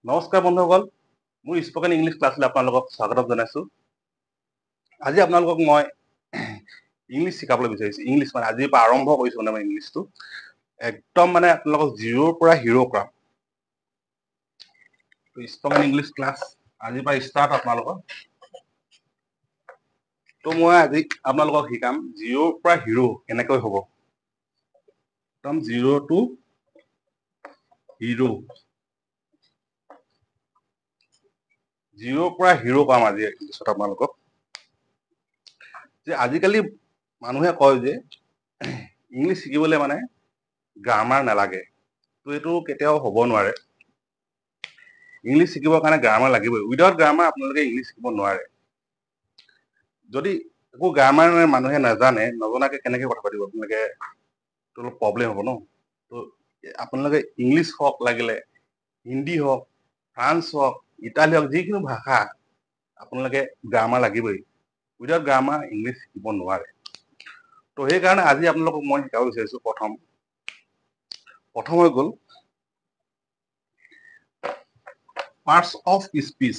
নমস্কাৰ বন্ধুসকল, মোৰ স্পকেন ইংলিছ ক্লাছলৈ আপোনালোকক স্বাগতম জনাইছোঁ। আজি আপোনালোকক মই ইংলিছ শিকাবলৈ বিচাৰিছোঁ। ইংলিছ মানে আজিৰ পৰা আৰম্ভ কৰিছোঁ মানে মই ইংলিছটো একদম মানে আপোনালোকক জিৰ'ৰ পৰা হিৰ' কৰাম। স্পকেন ইংলিছ ক্লাছ আজিৰ পৰা ষ্টাৰ্ট আপোনালোকৰ। তো মই আজি আপোনালোকক শিকাম জিৰ'ৰ পৰা হিৰ' কেনেকৈ হ'ব। একদম জিৰ' টু হিৰ'। জিৰ'ৰ পৰা হিৰ' কৰাম আজি ইংলিছত আপোনালোকক। যে আজিকালি মানুহে কয় যে ইংলিছ শিকিবলৈ মানে গ্ৰামাৰ নালাগে, তো এইটো কেতিয়াও হ'ব নোৱাৰে। ইংলিছ শিকিবৰ কাৰণে গ্ৰামাৰ লাগিবই। উইদাউট গ্ৰামাৰ আপোনালোকে ইংলিছ শিকিব নোৱাৰে। যদি একো গ্ৰামাৰ মানুহে নাজানে, নজনাকে কেনেকে কথা পাতিব আপোনালোকে, অলপ প্ৰব্লেম হ'ব ন। তো আপোনালোকে ইংলিছ হওক, লাগিলে হিন্দী হওক, ফ্ৰান্স হওক, ইটালী হওক, যিকোনো ভাষা আপোনালোকে গ্ৰামাৰ লাগিবই। উইদাউট গ্ৰামাৰ ইংলিছ শিকিব নোৱাৰে। তো সেইকাৰণে আজি আপোনালোকক মই শিকাব বিচাৰিছোঁ প্ৰথম হৈ গ'ল পাৰ্টছ অফ স্পীচ।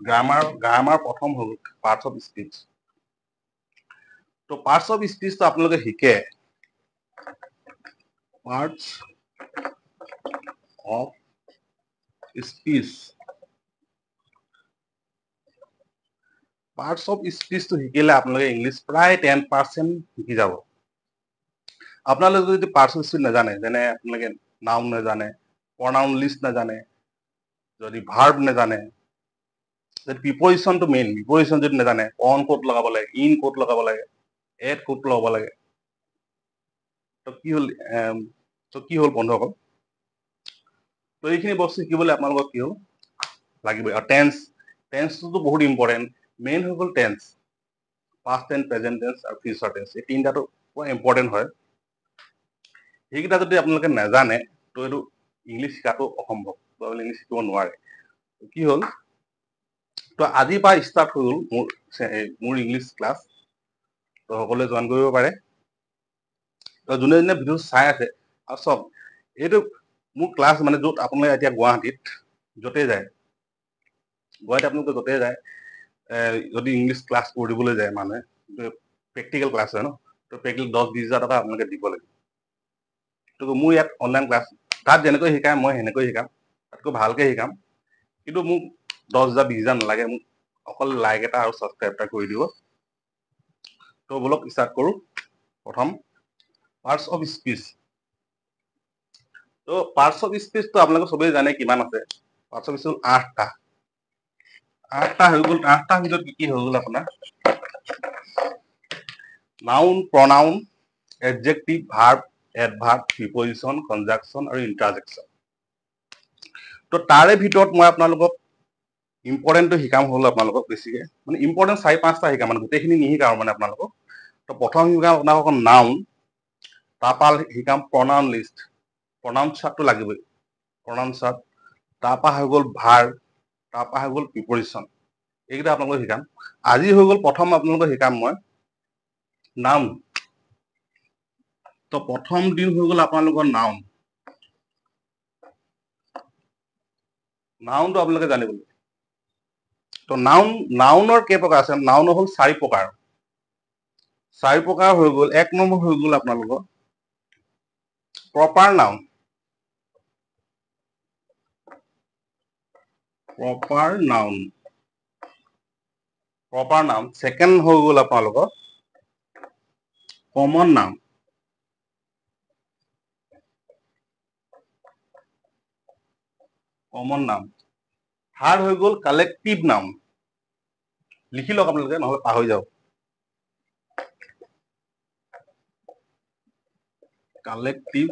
গ্ৰামাৰ প্ৰথম হৈ গ'ল পাৰ্টছ অফ স্পীচ। তো পাৰ্টছ অফ স্পীচটো আপোনালোকে শিকে parts of speech. Parts of স্পীচটো শিকিলে আপোনালোকে ইংলিছ প্ৰায় 10% শিকি যাব। আপোনালোকে যদি পাৰ্টছ অফ স্পীচ নাজানে, যেনে আপোনালোকে নাউন নাজানে, প্ৰনাউন লিষ্ট নাজানে, যদি ভাৰ্ব নাজানে, যদি প্ৰিপজিশ্যনটো মেইন প্ৰিপজিশ্যন যদি নাজানে, অন ক'ত লগাব লাগে, ইন ক'ত লগাব লাগে, এট ক'ত লগাব লাগে, তো কি হ'ল বন্ধুসকল, তো এইখিনি বস্তু শিকিবলৈ আপোনালোকক কি হ'ল লাগিবই। আৰু টেন্সটোতো বহুত ইম্পৰ্টেণ্ট। মেইন হৈ গ'ল tense, past tense, present tense আৰু ফিউচাৰ টেন্স। এই তিনিটাটো পুৰা ইম্পৰ্টেণ্ট হয়। সেইকেইটা যদি আপোনালোকে নাজানে, তো এইটো ইংলিছ শিকাটো অসম্ভৱ, ইংলিছ শিকিব নোৱাৰে। কি হ'ল, তো আজিৰ পৰা ষ্টাৰ্ট হৈ গ'ল মোৰ ইংলিছ ক্লাছ। তো সকলোৱে জইন কৰিব পাৰে। তো যোনে যোনে ভিডিঅ' চাই আছে, আৰু চব এইটো মোৰ ক্লাছ মানে য'ত আপোনালোকে এতিয়া গুৱাহাটীত য'তেই যায়, আপোনালোকে য'তেই যায়, যদি ইংলিছ ক্লাছ কৰিবলৈ যায় মানুহে, প্ৰেক্টিকেল ক্লাছ হয় ন, তো প্ৰেক্টিকেল 10-20 হাজাৰ টকা আপোনালোকে দিব লাগিব। তো মোৰ ইয়াত অনলাইন ক্লাছ, তাত যেনেকৈ শিকায় মই সেনেকৈ শিকাম, তাতকৈ ভালকৈ শিকাম। কিন্তু মোক 10,000-20,000 নালাগে, মোক অকল লাইক এটা আৰু ছাবস্ক্ৰাইব এটা কৰি দিব। তো বলক ষ্টাৰ্ট কৰোঁ। প্ৰথম পাৰ্টছ অফ স্পীচ। তো পাৰ্টছ অফ স্পীচটো আপোনালোকে চবেই জানে কিমান আছে। পাৰ্টছ অফ স্পীচ 8টা হৈ গ'ল। 8টাৰ ভিতৰত কি হৈ গ'ল আপোনাৰ noun, প্ৰনাউন, adjective, verb, এডভাৰ্ব, preposition, conjunction আৰু ইণ্টাৰজেকশ্যন। তো তাৰে ভিতৰত মই আপোনালোকক ইম্পৰ্টেণ্টটো শিকাম হ'ল আপোনালোকক বেছিকে, মানে ইম্পৰ্টেণ্ট 4-5টা শিকাম, মানে গোটেইখিনি নিশিকাওঁ মানে আপোনালোকক। তো প্ৰথম শিকাম আপোনালোকক নাউন, তাৰপৰা শিকাম প্ৰনাউন লিষ্ট, প্ৰনাউন চাৰ্টটো লাগিবই, প্ৰনাউন চাৰ্ট। তাৰপৰা হৈ গ'ল ভাৰ্ব, তাৰপৰা হৈ গ'ল প্ৰিপজিশ্যন। এইকেইটা আপোনালোকক শিকাম। আজি হৈ গ'ল প্ৰথম আপোনালোকক শিকাম মই নাউন। তো প্ৰথম দিন হৈ গ'ল আপোনালোকৰ নাউন। নাউনটো আপোনালোকে জানিব লাগিব। তো নাউনৰ কেই প্ৰকাৰ আছে? নাউনৰ হ'ল 4 প্ৰকাৰ। 4 প্ৰকাৰ হৈ গ'ল। 1 নম্বৰ হৈ গ'ল আপোনালোকৰ proper noun. Proper noun. Second হৈ গ'ল আপোনালোকৰ কমন নাউন। থাৰ্ড হৈ গ'ল কালেক্টিভ নাউন। লিখি লওক আপোনালোকে, নহ'লে পাহৰি যাব। Collective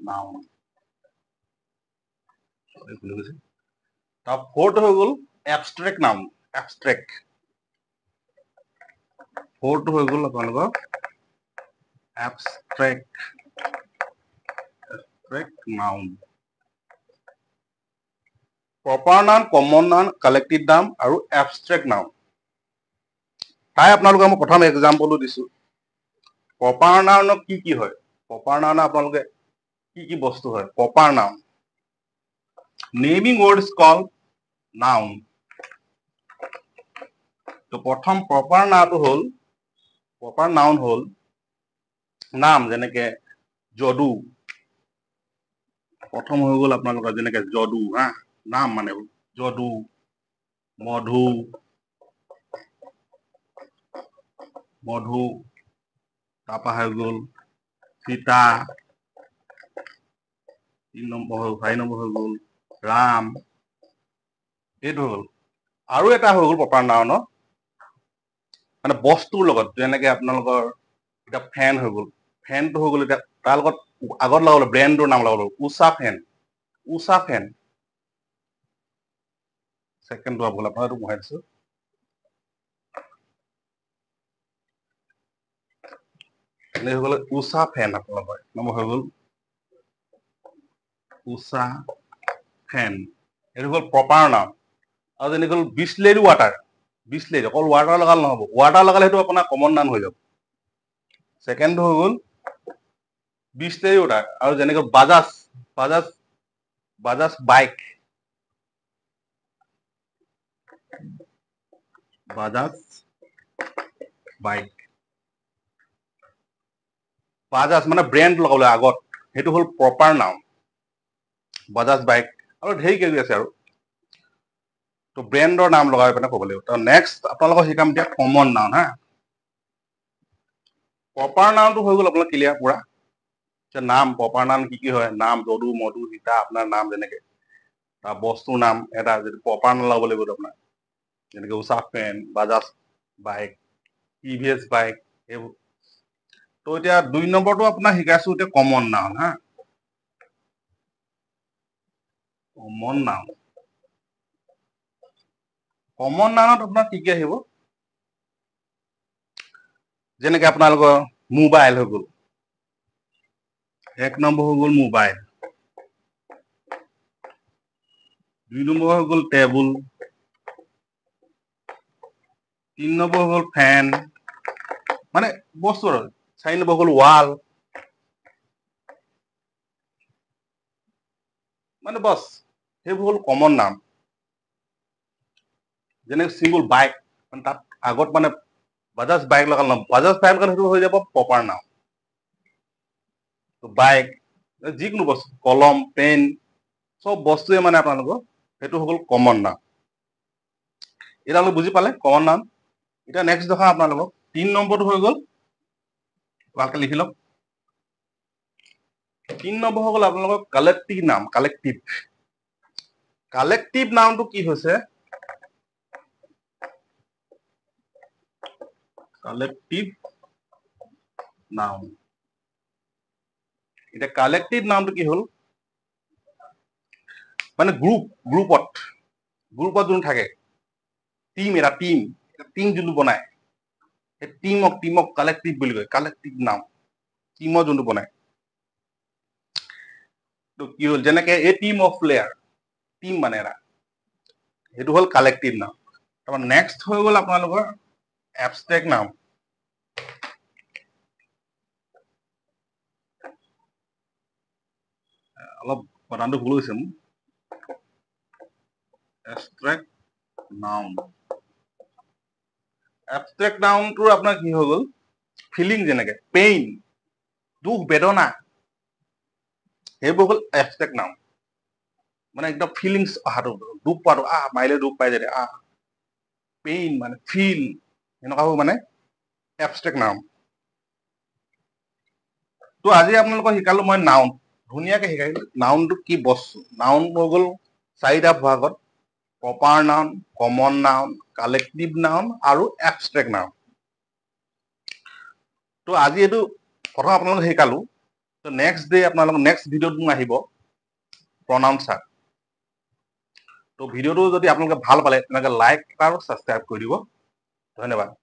noun. তাৰ ফৰ্থ হৈ গ'ল এবষ্ট্ৰেক্ট নাউন। ফৰ্থ হৈ গ'ল আপোনালোকৰ abstract noun. Proper noun, common noun, collective noun আৰু এবষ্ট্ৰেক্ট নাউন। তাই আপোনালোকক মই প্ৰথম এক্সাম্পলটো দিছোঁ। প্ৰপাৰ নাউনত কি কি হয়? প্ৰপাৰ নাউনত আপোনালোকে কি কি বস্তু হয়? Proper noun Naming word is called noun. তো প্ৰথম proper noun হ'ল নাম, যেনেকে যদু। প্ৰথম হৈ গ'ল আপোনালোকৰ যেনেকে যদু, হা, নাম মানে যদু, মধু, তাৰপৰা হৈ গ'ল সীতা, 3 নম্বৰ হ'ল, 4 নম্বৰ হৈ গ'ল ৰাম। এইটো হ'ল। আৰু এটা হৈ গ'ল প্ৰপাৰ নাউনৰ মানে বস্তুৰ লগত, যেনেকে আপোনালোকৰ এতিয়া ফেন হৈ গ'ল, ফেনটো হৈ গ'ল, এতিয়া তাৰ লগত আগত লগাব ব্ৰেণ্ডৰ নাম লগাব উষা ফেন, উষা ফেন। ছেকেণ্ডটো আপোনাক এইটো বহাই দিছো। এনে হৈ গ'ল উষা ফেন, আপোনালোকৰ নম্বৰ হৈ গ'ল উষা ফেন। এইটো হ'ল প্ৰপাৰ নাউন। আৰু যেনেকে হ'ল বিছলেৰি ৱাটাৰ, বিছলেৰি, অকল ৱাটাৰ লগালে নহ'ব, ৱাটাৰ লগালে সেইটো আপোনাৰ কমন নাউন হৈ যাব। ছেকেণ্ডটো হৈ গ'ল বিছলেৰি ৱাটাৰ। আৰু যেনেকে বাজাজ, বাজাজ বাইক, বাজাজ বাইক, বাজাজ মানে ব্ৰেণ্ড লগাবলৈ আগত, সেইটো হ'ল প্ৰপাৰ নাউন, বাজাজ বাইক। আৰু ঢেৰ কিবা কিবি আছে আৰু, তো ব্ৰেণ্ডৰ নাম লগাই পেলাই ক'ব লাগিব। তো নেক্সট আপোনালোকক শিকাম এতিয়া কমন নাউন, হা। প্ৰপাৰ নাউনটো হৈ গ'ল আপোনাৰ ক্লিয়াৰ পুৰা। নাম, প্ৰপাৰ নাম কি কি হয়, নাম যদু, মধু, সীতা, আপোনাৰ নাম যেনেকে, তাৰ বস্তুৰ নাম এটা যদি প্ৰপাৰ নাম লগাব লাগিব আপোনাৰ, যেনেকে উষা ফেন, বাজাজ বাইক, টিভিএছ বাইক, এইবোৰ। তো এতিয়া 2 নম্বৰটো আপোনাক শিকাইছো এতিয়া কমন নাউন, হা। কমন নাউন, কমন নাউনত আপোনাৰ কি কি আহিব, যেনেকে আপোনালোকৰ মোবাইল হৈ গ'ল, 1 নম্বৰ হৈ গ'ল মোবাইল, 2 নম্বৰ হৈ গ'ল টেবুল, 3 নম্বৰ হৈ গ'ল ফেন, মানে বস্তু আৰু। 4 নম্বৰ হৈ গ'ল ৱাল, মানে বছ, সেইবোৰ হ'ল কমন নাউন। যেনেকে চিম্বল বাইক, মানে তাত আগত মানে বাজাজ বাইক লগালে নহয়, বাজাজ বাইক লগালে সেইটো হৈ যাব প্ৰপাৰ নাউন। বাইক, যিকোনো বস্তু, কলম, পেন, চব বস্তুৱে মানে আপোনালোকৰ সেইটো হৈ গ'ল কমন নাউন। এতিয়া আপোনালোকে বুজি পালে কমন নাউন। এতিয়া নেক্সট দেখাওঁ আপোনালোকক 3 নম্বৰটো হৈ গ'ল, ভালকে লিখি লওক। 3 নম্বৰ হৈ গ'ল আপোনালোকৰ কালেক্টিভ নাউন, কালেক্টিভ। কালেক্টিভ নাউনটো কি হৈছে, কালেক্টিভ নাউন। এতিয়া কালেক্টিভ নাউনটো কি হ'ল, মানে গ্ৰুপত যোন থাকে, টিম, এটা টিম যোনটো বনায়, সেই টিমক কালেক্টিভ বুলি কয়, কালেক্টিভ নাউন, টিমত যোনটো বনায়। তো কি হ'ল, যেনেকে এ টিম অফ প্লেয়াৰ, টিম মানে এটা, সেইটো হ'ল কালেক্টিভ নাউন। তাৰপৰা নেক্সট হৈ গ'ল আপোনালোকৰ এবষ্ট্ৰেক্ট নাউন। অলপ বানানটো ভুল হৈছে মোৰ, এবষ্ট্ৰেক্ট নাউন। এবষ্ট্ৰেক্ট নাউনটোৰ আপোনাৰ কি হৈ গ'ল, ফিলিং, যেনেকে পেইন, দুখ, বেদনা, সেইবোৰ হ'ল এবষ্ট্ৰেক্ট নাউন। মানে একদম ফিলিংছ অহাটো, দুখ পোৱাটো, মাৰিলে দুখ পাই যায়, পেইন মানে ফিল, এনেকুৱাবোৰ মানে এবষ্ট্ৰেক্ট নাউন। তো আজি আপোনালোকক শিকালো মই নাউন, ধুনীয়াকে শিকাইছো নাউনটো কি বস্তু। নাউন হৈ গ'ল 4টা ভাগত, proper noun, common noun, collective noun আৰু এবষ্ট্ৰেক্ট নাউন। তো আজি এইটো প্ৰথম আপোনালোকক শিকালো। তো নেক্সট ডে আপোনালোক নেক্সট ভিডিঅ'ত মোৰ আহিব প্ৰনাউন্সাৰ। তো ভিডিঅ'টো যদি আপোনালোকে ভাল পালে তেনেহ'লে লাইক আৰু ছাবস্ক্ৰাইব কৰি দিব। ধন্যবাদ।